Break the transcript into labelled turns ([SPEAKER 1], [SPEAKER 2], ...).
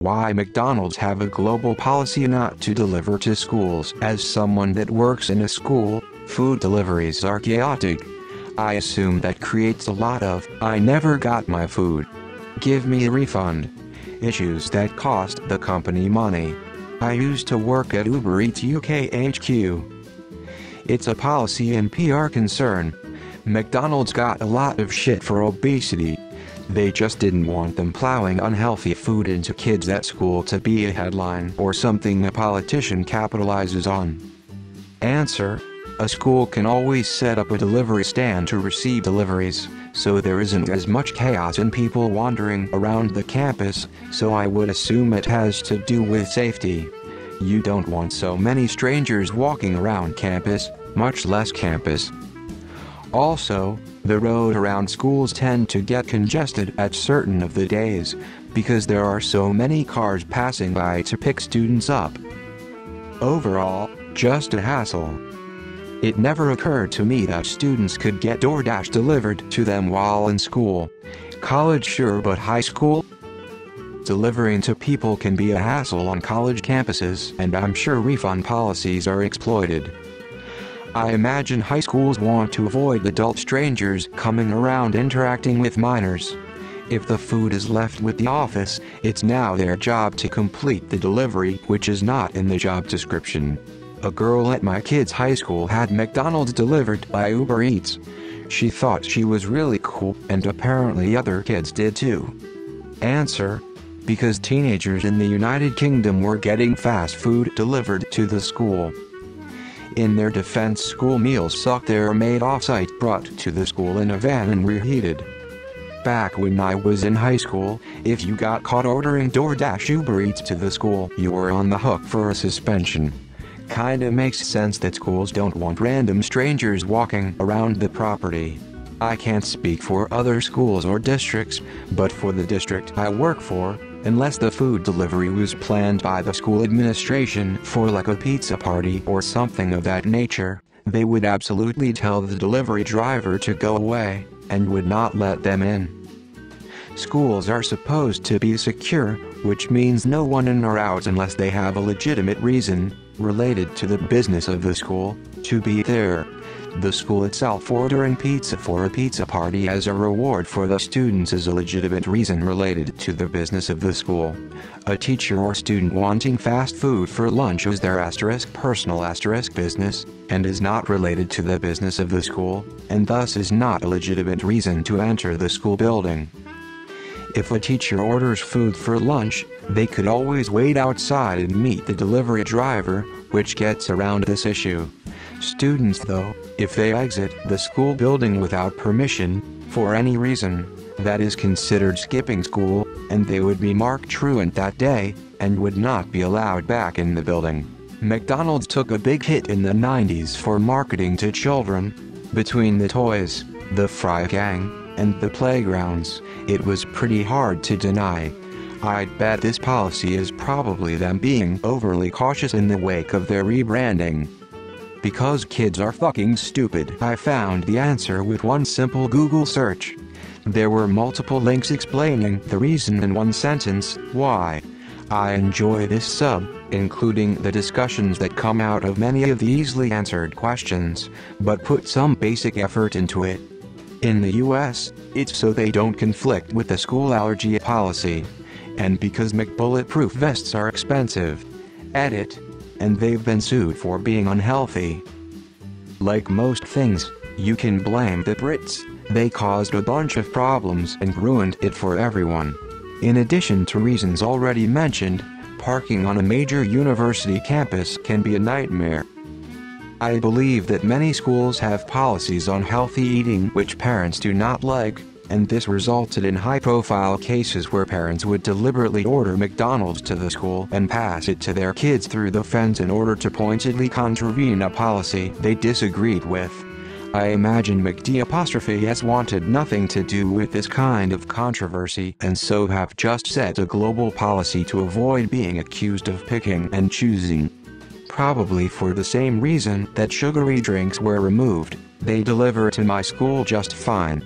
[SPEAKER 1] Why McDonald's have a global policy not to deliver to schools? As someone that works in a school, food deliveries are chaotic. I assume that creates a lot of "I never got my food. Give me a refund" issues that cost the company money. I used to work at Uber Eats UK HQ. It's a policy and PR concern. McDonald's got a lot of shit for obesity. They just didn't want them plowing unhealthy food into kids at school to be a headline or something a politician capitalizes on. Answer: a school can always set up a delivery stand to receive deliveries, so there isn't as much chaos and people wandering around the campus, so I would assume it has to do with safety. You don't want so many strangers walking around campus, much less campus. Also, the road around schools tend to get congested at certain of the days, because there are so many cars passing by to pick students up. Overall, just a hassle. It never occurred to me that students could get DoorDash delivered to them while in school. College sure, but high school? Delivering to people can be a hassle on college campuses, and I'm sure refund policies are exploited. I imagine high schools want to avoid adult strangers coming around interacting with minors. If the food is left with the office, it's now their job to complete the delivery, which is not in the job description. A girl at my kid's high school had McDonald's delivered by Uber Eats. She thought she was really cool, and apparently other kids did too. Answer: because teenagers in the United Kingdom were getting fast food delivered to the school. In their defense, school meals sucked. They are made off-site, brought to the school in a van and reheated. Back when I was in high school, if you got caught ordering DoorDash Uber Eats to the school, you were on the hook for a suspension. Kinda makes sense that schools don't want random strangers walking around the property. I can't speak for other schools or districts, but for the district I work for, unless the food delivery was planned by the school administration for like a pizza party or something of that nature, they would absolutely tell the delivery driver to go away, and would not let them in. Schools are supposed to be secure, which means no one in or out unless they have a legitimate reason, related to the business of the school, to be there. The school itself ordering pizza for a pizza party as a reward for the students is a legitimate reason related to the business of the school. A teacher or student wanting fast food for lunch is their personal business, and is not related to the business of the school, and thus is not a legitimate reason to enter the school building. If a teacher orders food for lunch, they could always wait outside and meet the delivery driver, which gets around this issue. Students, though, if they exit the school building without permission, for any reason, that is considered skipping school, and they would be marked truant that day, and would not be allowed back in the building. McDonald's took a big hit in the 90s for marketing to children. Between the toys, the fry gang, and the playgrounds, it was pretty hard to deny. I'd bet this policy is probably them being overly cautious in the wake of their rebranding. Because kids are fucking stupid, I found the answer with one simple Google search. There were multiple links explaining the reason in one sentence why. I enjoy this sub, including the discussions that come out of many of the easily answered questions, but put some basic effort into it. In the US, it's so they don't conflict with the school allergy policy. And because McBulletproof vests are expensive. Edit. And they've been sued for being unhealthy. Like most things, you can blame the Brits. They caused a bunch of problems and ruined it for everyone. In addition to reasons already mentioned, parking on a major university campus can be a nightmare. I believe that many schools have policies on healthy eating which parents do not like, and this resulted in high-profile cases where parents would deliberately order McDonald's to the school and pass it to their kids through the fence in order to pointedly contravene a policy they disagreed with. I imagine McD' wanted nothing to do with this kind of controversy and so have just set a global policy to avoid being accused of picking and choosing. Probably for the same reason that sugary drinks were removed, they deliver to my school just fine.